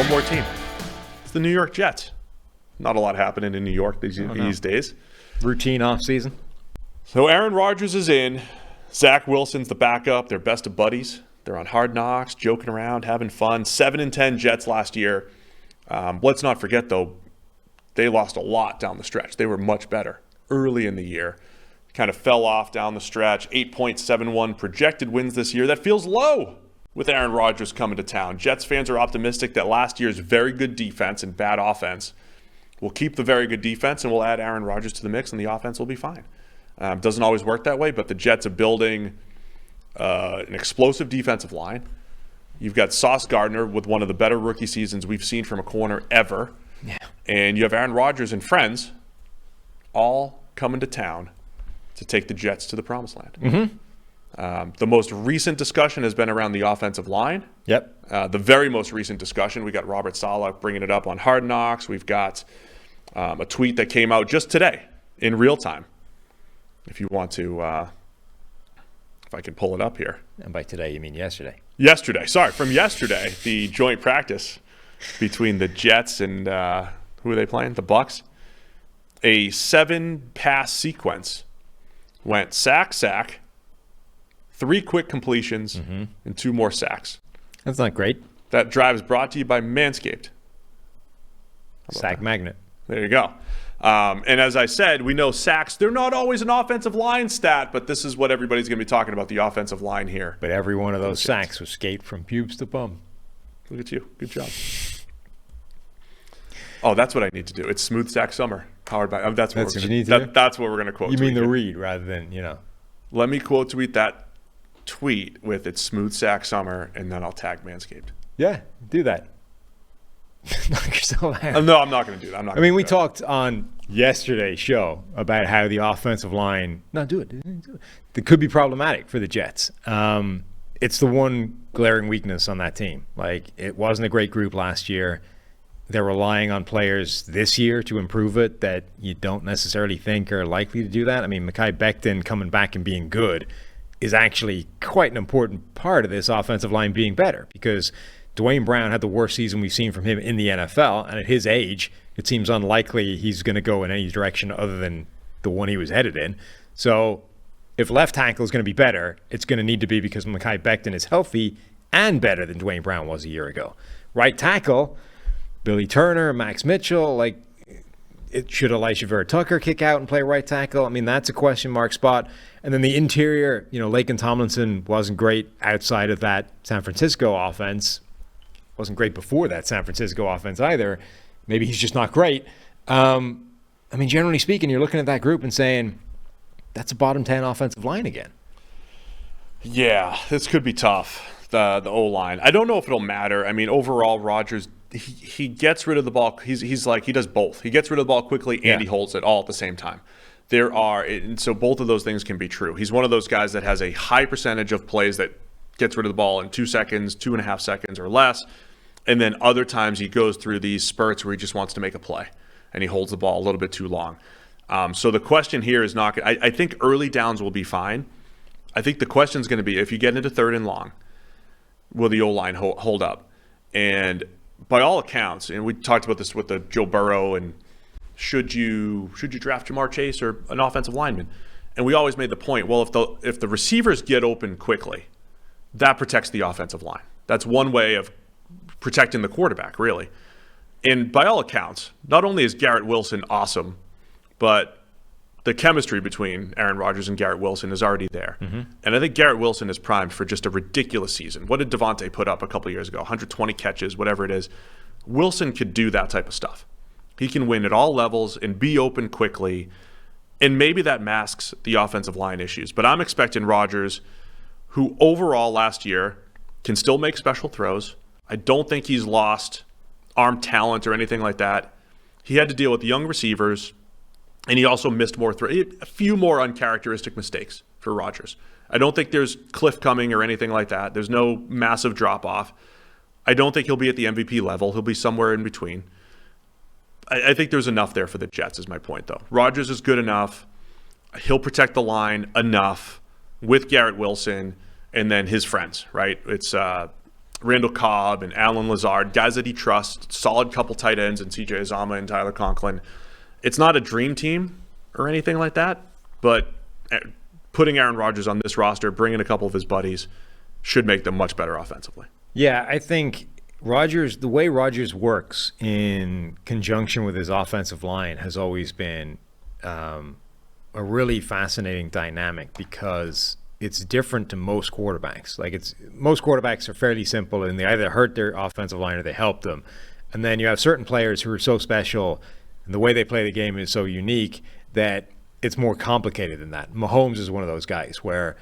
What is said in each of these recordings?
One more team. It's the New York Jets. Not a lot happening in New York these days. Routine offseason. So Aaron Rodgers is in. Zach Wilson's the backup. They're best of buddies. They're on Hard Knocks, joking around, having fun. 7-10 Jets last year. Let's not forget, though, they lost a lot down the stretch. They were much better early in the year. Kind of fell off down the stretch. 8.71 projected wins this year. That feels low with Aaron Rodgers coming to town. Jets fans are optimistic that last year's very good defense and bad offense will keep the very good defense, and we'll add Aaron Rodgers to the mix, and the offense will be fine. Doesn't always work that way, but the Jets are building an explosive defensive line. You've got Sauce Gardner with one of the better rookie seasons we've seen from a corner ever. Yeah. And you have Aaron Rodgers and friends all coming to town to take the Jets to the promised land. Mm-hmm. The most recent discussion has been around the offensive line. Yep. The very most recent discussion, we got Robert Saleh bringing it up on Hard Knocks. We've got a tweet that came out just today in real time. If you want to, if I can pull it up here. And by today, you mean yesterday. Yesterday. Sorry, from yesterday, the joint practice between the Jets and who are they playing? The Bucs. A 7-pass sequence went sack, 3 quick completions, and 2 more sacks. That's not great. That drive is brought to you by Manscaped. Sack magnet. There you go. And as I said, we know sacks, they're not always an offensive line stat, but this is what everybody's going to be talking about, the offensive line here. But every one of those sacks was skate from pubes to bum. Look at you. Good job. Oh, that's what I need to do. It's Smooth Sack Summer. Powered by. That's what you need to do? That's what we're going to quote. You mean the read rather than, Let me quote tweet that tweet with it's Smooth Sack Summer, and then I'll tag Manscaped. Yeah, do that. Knock yourself out. No, I'm not going to do that. We talked on yesterday's show about how the offensive line, it could be problematic for the Jets. It's the one glaring weakness on that team. Like, it wasn't a great group last year. They're relying on players this year to improve it that you don't necessarily think are likely to do that. I mean, Mekhi Becton coming back and being good is actually quite an important part of this offensive line being better, because Dwayne Brown had the worst season we've seen from him in the NFL, and at his age, it seems unlikely he's going to go in any direction other than the one he was headed in. So if left tackle is going to be better, it's going to need to be because Mekhi Becton is healthy and better than Dwayne Brown was a year ago. Right tackle, Billy Turner, Max Mitchell, should Elisha Vera-Tucker kick out and play right tackle? I mean, that's a question mark spot. And then the interior, Laken Tomlinson wasn't great outside of that San Francisco offense. Wasn't great before that San Francisco offense either. Maybe he's just not great. Generally speaking, you're looking at that group and saying, that's a bottom 10 offensive line again. Yeah, this could be tough, the O-line. I don't know if it'll matter. I mean, overall, Rodgers, he gets rid of the ball. He's like, he does both. He gets rid of the ball quickly and he holds it all at the same time. So both of those things can be true. He's one of those guys that has a high percentage of plays that gets rid of the ball in 2 seconds, 2.5 seconds or less. And then other times he goes through these spurts where he just wants to make a play and he holds the ball a little bit too long. So the question here is not – I think early downs will be fine. I think the question is going to be, if you get into 3rd and long, will the O-line hold up? And by all accounts, and we talked about this with the Joe Burrow and should you draft Jamar Chase or an offensive lineman? And we always made the point, well, if the receivers get open quickly, that protects the offensive line. That's one way of protecting the quarterback, really. And by all accounts, not only is Garrett Wilson awesome, but the chemistry between Aaron Rodgers and Garrett Wilson is already there. Mm-hmm. And I think Garrett Wilson is primed for just a ridiculous season. What did Devontae put up a couple years ago? 120 catches, whatever it is. Wilson could do that type of stuff. He can win at all levels and be open quickly. And maybe that masks the offensive line issues. But I'm expecting Rodgers, who overall last year can still make special throws. I don't think he's lost arm talent or anything like that. He had to deal with young receivers, and he also missed a few more uncharacteristic mistakes for Rodgers. I don't think there's cliff coming or anything like that. There's no massive drop-off. I don't think he'll be at the MVP level. He'll be somewhere in between. I think there's enough there for the Jets is my point, though. Rodgers is good enough. He'll protect the line enough with Garrett Wilson and then his friends, right? It's Randall Cobb and Alan Lazard, guys that he trusts, solid couple tight ends, and CJ Uzomah and Tyler Conklin. It's not a dream team or anything like that, but putting Aaron Rodgers on this roster, bringing a couple of his buddies, should make them much better offensively. Yeah, I think the way Rodgers works in conjunction with his offensive line has always been a really fascinating dynamic because it's different to most quarterbacks. Most quarterbacks are fairly simple and they either hurt their offensive line or they help them. And then you have certain players who are so special and the way they play the game is so unique that it's more complicated than that. Mahomes is one of those guys where,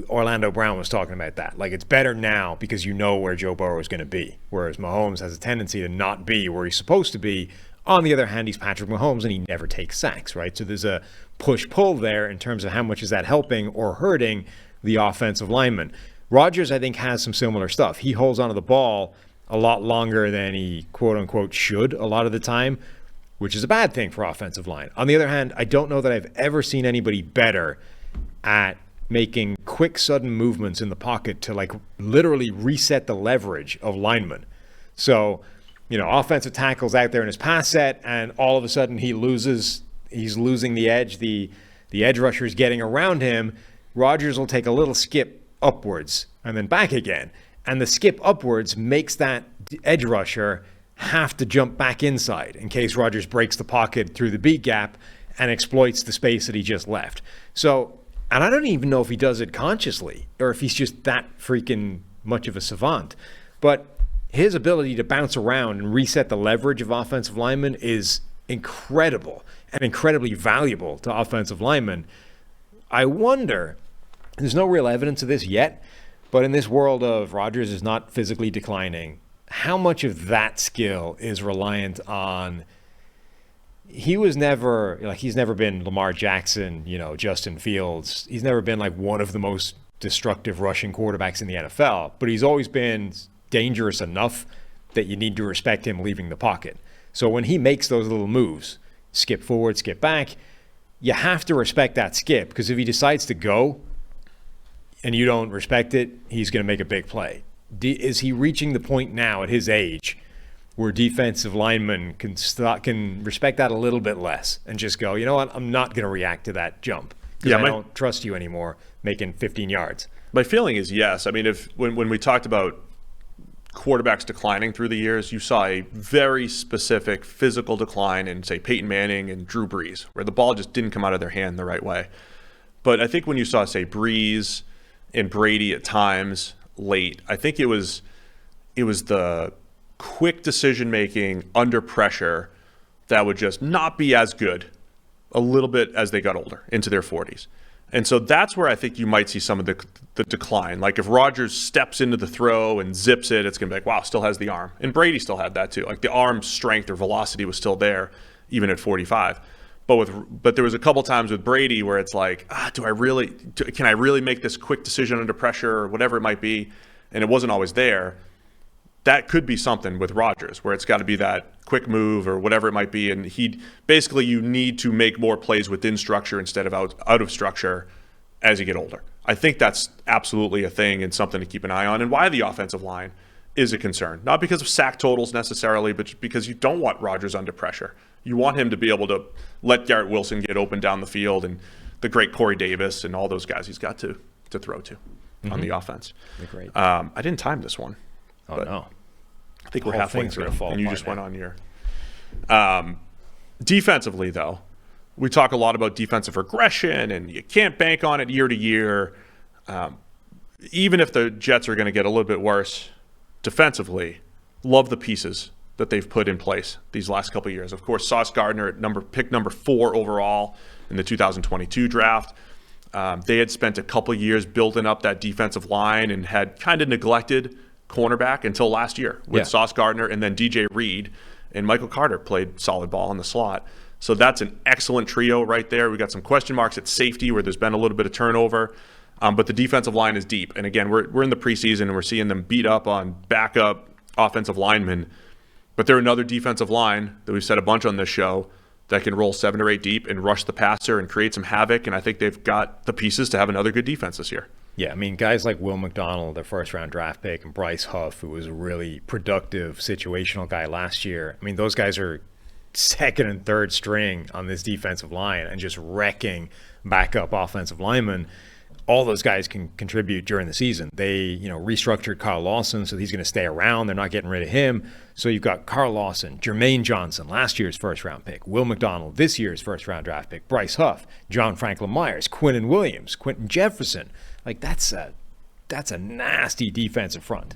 Orlando Brown was talking about that. It's better now because you know where Joe Burrow is going to be, whereas Mahomes has a tendency to not be where he's supposed to be. On the other hand, he's Patrick Mahomes and he never takes sacks, right? So there's a push-pull there in terms of how much is that helping or hurting the offensive lineman. Rodgers, I think, has some similar stuff. He holds onto the ball a lot longer than he quote-unquote should a lot of the time, which is a bad thing for offensive line. On the other hand, I don't know that I've ever seen anybody better at making quick, sudden movements in the pocket to literally reset the leverage of linemen. So, offensive tackle's out there in his pass set, and all of a sudden he's losing the edge. The edge rusher is getting around him. Rodgers will take a little skip upwards and then back again. And the skip upwards makes that edge rusher have to jump back inside in case Rodgers breaks the pocket through the beat gap and exploits the space that he just left. So, and I don't even know if he does it consciously or if he's just that freaking much of a savant. But his ability to bounce around and reset the leverage of offensive linemen is incredible and incredibly valuable to offensive linemen. I wonder, there's no real evidence of this yet, but in this world of Rodgers is not physically declining, how much of that skill is reliant on he's never been Lamar Jackson, Justin Fields. He's never been one of the most destructive rushing quarterbacks in the NFL, but he's always been dangerous enough that you need to respect him leaving the pocket. So when he makes those little moves, skip forward, skip back, you have to respect that skip because if he decides to go and you don't respect it, he's going to make a big play. Is he reaching the point now at his age where defensive linemen can respect that a little bit less and just go, you know what, I'm not going to react to that jump because I don't trust you anymore making 15 yards. My feeling is yes. I mean, when we talked about quarterbacks declining through the years, you saw a very specific physical decline in, say, Peyton Manning and Drew Brees, where the ball just didn't come out of their hand the right way. But I think when you saw, say, Brees and Brady at times late, I think it was the quick decision-making under pressure that would just not be as good a little bit as they got older, into their 40s. And so that's where I think you might see some of the decline. If Rodgers steps into the throw and zips it, it's going to be wow, still has the arm. And Brady still had that too. The arm strength or velocity was still there, even at 45. But there was a couple times with Brady where it's can I really make this quick decision under pressure or whatever it might be? And it wasn't always there. That could be something with Rodgers where it's got to be that quick move or whatever it might be. And you need to make more plays within structure instead of out of structure as you get older. I think that's absolutely a thing and something to keep an eye on, and why the offensive line is a concern. Not because of sack totals necessarily, but because you don't want Rodgers under pressure. You want him to be able to let Garrett Wilson get open down the field and the great Corey Davis and all those guys he's got to throw to on the offense. Great. I didn't time this one. Oh, no. I think we're halfway through, and you just went on your defensively, though. We talk a lot about defensive regression, and you can't bank on it year to year. Even if the Jets are going to get a little bit worse defensively, love the pieces that they've put in place these last couple of years. Of course, Sauce Gardner at pick number 4 overall in the 2022 draft. They had spent a couple of years building up that defensive line and had kind of neglected cornerback until last year with Sauce Gardner, and then DJ Reed and Michael Carter played solid ball in the slot. So that's an excellent trio right there. We got some question marks at safety where there's been a little bit of turnover, but the defensive line is deep. And again, we're in the preseason and we're seeing them beat up on backup offensive linemen, but they're another defensive line that we've said a bunch on this show that can roll 7 or 8 deep and rush the passer and create some havoc. And I think they've got the pieces to have another good defense this year. Yeah, I mean, guys like Will McDonald, their first-round draft pick, and Bryce Huff, who was a really productive situational guy last year. I mean, those guys are second and third string on this defensive line and just wrecking backup offensive linemen. All those guys can contribute during the season. They, restructured Carl Lawson, so he's going to stay around. They're not getting rid of him. So you've got Carl Lawson, Jermaine Johnson, last year's first-round pick, Will McDonald, this year's first-round draft pick, Bryce Huff, John Franklin Myers, Quinnen Williams, Quentin Jefferson. Like, that's a nasty defensive front.